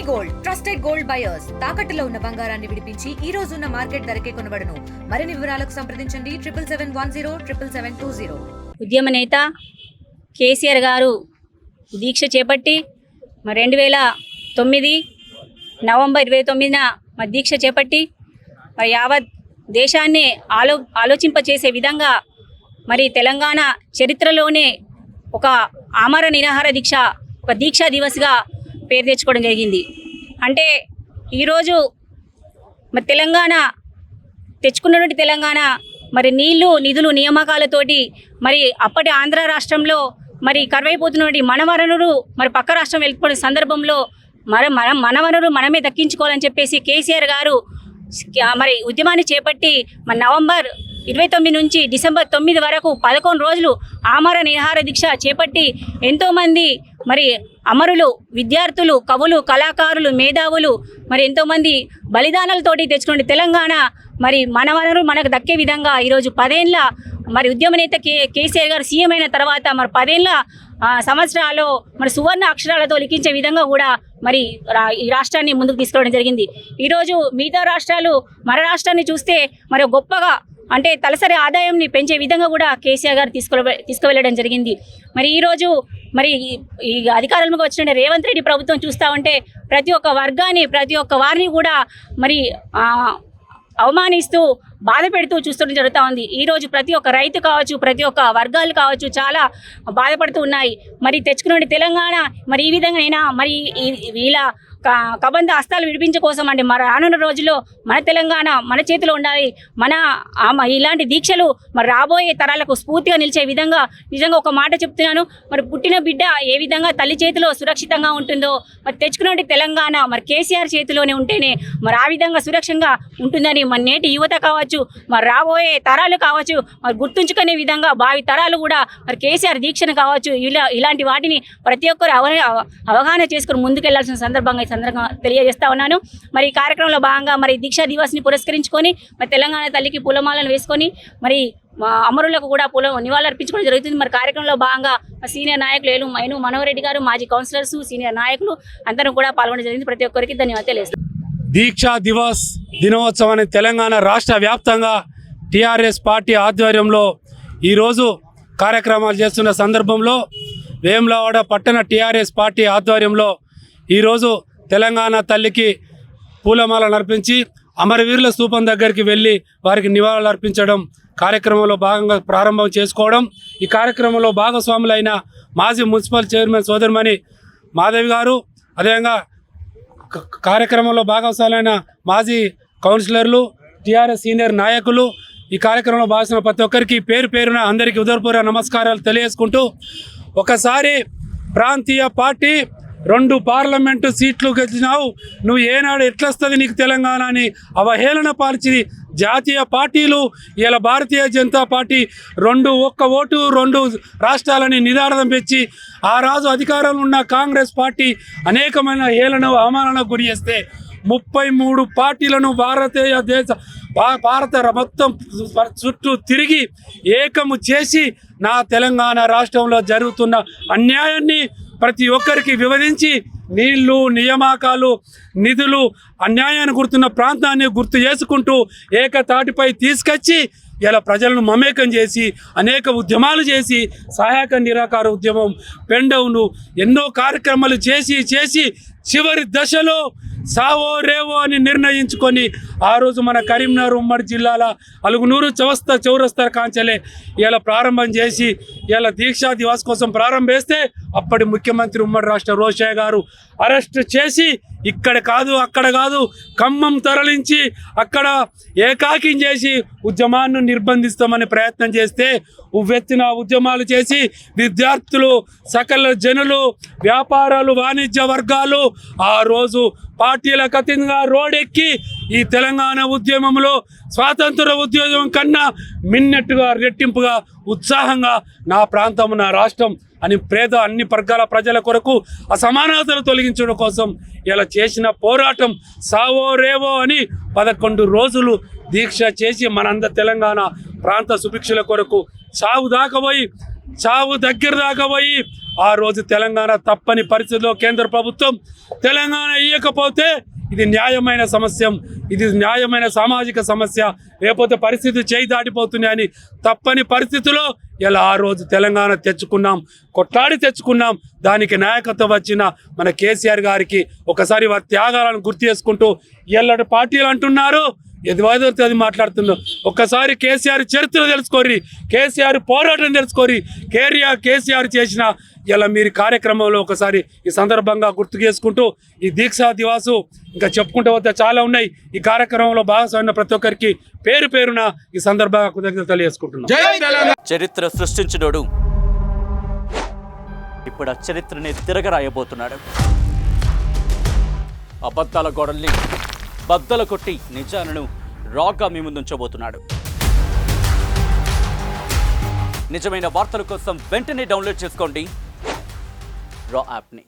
Gold trusted gold buyers తాకట్టులో ఉన్న బంగారాన్ని విడిపించి ఈ రోజు ఉన్న మార్కెట్ ధరకే కొనబడును. మరిన్ని వివరాలకు సంప్రదించండి 7771077720. ఉద్యమ నేత కేసీఆర్ గారు దీక్ష చేపట్టి 2009 నవంబర్ 29న దీక్ష చేపట్టి యావత్ దేశాన్ని ఆలోచింపచేసే విధంగా మరి తెలంగాణ చరిత్రలోనే ఒక ఆమర నిరాహార దీక్ష, ఒక దీక్షా దివస్గా పేరు తెచ్చుకోవడం జరిగింది. అంటే ఈరోజు మరి తెలంగాణ తెచ్చుకున్నటువంటి తెలంగాణ మరి నీళ్లు నిధులు నియామకాలతోటి మరి అప్పటి ఆంధ్ర రాష్ట్రంలో మరి కరువైపోతున్నటువంటి మన వనరులు మరి పక్క రాష్ట్రం వెళ్ళిపోయిన సందర్భంలో మన వనరులు మనమే దక్కించుకోవాలని చెప్పేసి కేసీఆర్ గారు మరి ఉద్యమాన్ని చేపట్టి మరి నవంబర్ 29 నుంచి డిసెంబర్ 9 వరకు 11 రోజులు ఆమర నిరాహార దీక్ష చేపట్టి ఎంతోమంది మరి అమరులు, విద్యార్థులు, కవులు, కళాకారులు, మేధావులు మరి ఎంతోమంది బలిదానాలతోటి తెచ్చుకున్న తెలంగాణ మరి మన వనరు మనకు దక్కే విధంగా ఈరోజు 10 ఏళ్ళ మరి ఉద్యమ నేత కేసీఆర్ గారు సీఎం అయిన తర్వాత మరి 10 ఏళ్ళ సంవత్సరాల్లో మరి సువర్ణ అక్షరాలతో లిఖించే విధంగా కూడా మరి ఈ రాష్ట్రాన్ని ముందుకు తీసుకురావడం జరిగింది. ఈరోజు మిగతా రాష్ట్రాలు మన రాష్ట్రాన్ని చూస్తే మరి గొప్పగా అంటే తలసరి ఆదాయంని పెంచే విధంగా కూడా కేసీఆర్ గారు తీసుకువెళ్ళడం జరిగింది. మరి ఈరోజు మరి ఈ అధికారంలోకి వచ్చిన రేవంత్ రెడ్డి ప్రభుత్వం చూస్తూ ఉంటే ప్రతి ఒక్క వర్గాన్ని, ప్రతి ఒక్క వారిని కూడా మరి అవమానిస్తూ బాధ పెడుతూ చూస్తూ జరుగుతూ ఉంది. ఈరోజు ప్రతి ఒక్క రైతు కావచ్చు, ప్రతి ఒక్క వర్గాలు కావచ్చు చాలా బాధపడుతూ ఉన్నాయి. మరి తెచ్చుకున్న తెలంగాణ మరి ఈ విధంగా మరి ఇలా కబంధ హస్తాలు విడిపించే కోసం అంటే మరి రానున్న రోజుల్లో మన తెలంగాణ మన చేతిలో ఉండాలి. ఇలాంటి దీక్షలు మరి రాబోయే తరాలకు స్ఫూర్తిగా నిలిచే విధంగా నిజంగా ఒక మాట చెప్తున్నాను. మరి పుట్టిన బిడ్డ ఏ విధంగా తల్లి చేతిలో సురక్షితంగా ఉంటుందో మరి తెచ్చుకున్న తెలంగాణ మరి కేసీఆర్ చేతిలోనే ఉంటేనే మరి ఆ విధంగా సురక్షంగా ఉంటుందని మన నేటి యువత కావచ్చు, మరి రాబోయే తరాలు కావచ్చు మరి గుర్తుంచుకునే విధంగా భావి తరాలు కూడా మరి కేసీఆర్ దీక్షను కావచ్చు ఇలాంటి వాటిని ప్రతి ఒక్కరు అవగాహన చేసుకుని ముందుకెళ్లాల్సిన సందర్భంగా తెలియజేస్తా ఉన్నాను. మరి ఈ కార్యక్రమంలో భాగంగా మరి దీక్షా దివస్ని పురస్కరించుకొని మరి తెలంగాణ తల్లికి పూలమాలను వేసుకొని మరి అమరులకు కూడా నివాళులర్పించుకోవడం జరుగుతుంది. మరి కార్యక్రమంలో భాగంగా సీనియర్ నాయకులు మైను మనోహర్ రెడ్డి గారు, మాజీ కౌన్సిలర్స్, సీనియర్ నాయకులు అందరూ కూడా పాల్గొనడం జరిగింది. ప్రతి ఒక్కరికి ధన్యవాదాలు తెలియజేస్తాను. దీక్షా దివస్ దినోత్సవాన్ని తెలంగాణ రాష్ట్ర వ్యాప్తంగా టీఆర్ఎస్ పార్టీ ఆధ్వర్యంలో ఈరోజు కార్యక్రమాలు చేస్తున్న సందర్భంలో వేములవాడ పట్టణ టీఆర్ఎస్ పార్టీ ఆధ్వర్యంలో ఈరోజు తెలంగాణ తల్లికి పూలమాలను అర్పించి అమరవీరుల స్తూపం దగ్గరికి వెళ్ళి వారికి నివాళులు అర్పించడం కార్యక్రమంలో భాగంగా ప్రారంభం చేసుకోవడం. ఈ కార్యక్రమంలో భాగస్వాములైన మాజీ మున్సిపల్ చైర్మన్ సోదరిమణి మాధవి గారు, అదేవిధంగా కార్యక్రమంలో భాగస్వాములైన మాజీ కౌన్సిలర్లు, టీఆర్ఎస్ సీనియర్ నాయకులు, ఈ కార్యక్రమంలో భాగస్వామ్య ప్రతి ఒక్కరికి పేరు పేరున అందరికీ ఉదయపూర్వక నమస్కారాలు తెలియజేసుకుంటూ, ఒకసారి ప్రాంతీయ పార్టీ 2 పార్లమెంటు సీట్లు గెలిచినావు, నువ్వు ఏనాడు ఎట్లొస్తుంది నీకు తెలంగాణ అని అవహేళన పాల్చి జాతీయ పార్టీలు ఇలా భారతీయ జనతా పార్టీ 1 ఓటు 2 రాష్ట్రాలని నిదానం పెంచి ఆ రాజు అధికారంలో ఉన్న కాంగ్రెస్ పార్టీ అనేకమైన హేళన అవమానాలకు గురి చేస్తే 33 పార్టీలను భారత మొత్తం చుట్టూ తిరిగి ఏకము చేసి నా తెలంగాణ రాష్ట్రంలో జరుగుతున్న అన్యాయాన్ని ప్రతి ఒక్కరికి వివరించి నీళ్లు, నియామకాలు, నిధులు, అన్యాయాన్ని గుర్తున్న ప్రాంతాన్ని గుర్తు చేసుకుంటూ ఏకతాటిపై తీసుకొచ్చి ఇలా ప్రజలను మమేకం చేసి అనేక ఉద్యమాలు చేసి సహాయక నిరాకార ఉద్యమం, పెండౌను ఎన్నో కార్యక్రమాలు చేసి చివరి దశలో సావో రేవో అని నిర్ణయించుకొని ఆ రోజు మన కరీంనగర్ ఉమ్మడి జిల్లాల అలుగునూరు చౌరస్తా కాంచెలే ఇలా ప్రారంభం చేసి ఇలా దీక్షా దివాస్ కోసం ప్రారంభిస్తే అప్పటి ముఖ్యమంత్రి ఉమ్మడి రాష్ట్ర రోషయ్య గారు అరెస్ట్ చేసి ఇక్కడ కాదు అక్కడ కాదు ఖమ్మం తరలించి అక్కడ ఏకాకిం చేసి ఉద్యమాన్ని నిర్బంధిస్తామని ప్రయత్నం చేస్తే ఉవ్వెత్తిన ఉద్యమాలు చేసి విద్యార్థులు, సకల జనులు, వ్యాపారాలు, వాణిజ్య వర్గాలు ఆ రోజు పార్టీలకు అతీతంగా రోడెక్కి ఈ తెలంగాణ ఉద్యమంలో స్వాతంత్ర ఉద్యమం కన్నా మిన్నట్టుగా రెట్టింపుగా ఉత్సాహంగా నా ప్రాంతం, నా రాష్ట్రం అని అన్ని వర్గాల ప్రజల కొరకు అసమానతలు తొలగించడం కోసం ఇలా చేసిన పోరాటం సావో రేవో అని 11 రోజులు దీక్ష చేసి మనందరి తెలంగాణ ప్రాంత సుభిక్షల కొరకు చావు దగ్గర దాకా పోయి ఆ రోజు తెలంగాణ తప్పని పరిస్థితిలో కేంద్ర ప్రభుత్వం తెలంగాణ ఇవ్వకపోతే ఇది న్యాయమైన సమస్య, ఇది న్యాయమైన సామాజిక సమస్య, లేకపోతే పరిస్థితి చేయి దాటిపోతున్నాయని తప్పని పరిస్థితిలో ఇలా ఆ రోజు తెలంగాణ తెచ్చుకున్నాం, కొట్లాడి తెచ్చుకున్నాం. దానికి నాయకత్వం వచ్చిన మన కేసీఆర్ గారికి ఒకసారి వారి త్యాగాలను గుర్తు చేసుకుంటూ ఎల్లటి పార్టీలు అంటున్నారు ఎదువైతే అది మాట్లాడుతున్నారు. ఒక్కసారి కేసీఆర్ చరిత్ర తెలుసుకోరి, కేసీఆర్ పోరాటం తెలుసుకోరి, కేసీఆర్ చేసిన ఇలా మీరు కార్యక్రమంలో ఒకసారి ఈ సందర్భంగా గుర్తు చేసుకుంటూ ఈ దీక్షా దివాసు ఇంకా చెప్పుకుంటూ పోతే చాలా ఉన్నాయి. ఈ కార్యక్రమంలో భాగస్వామ్య ప్రతి ఒక్కరికి పేరు పేరున ఈ సందర్భంగా కృతజ్ఞతలు తెలియజేసుకుంటున్నాం. చరిత్ర సృష్టించినోడు ఇప్పుడు ఆ చరిత్రని తిరగరాయబోతున్నాడు. అబద్ధాల గోడల్ని బద్దలు కొట్టి నిజాలను రాగా మీ ముందుంచబోతున్నాడు. నిజమైన వార్తల కోసం వెంటనే డౌన్లోడ్ చేసుకోండి రా యాప్ని.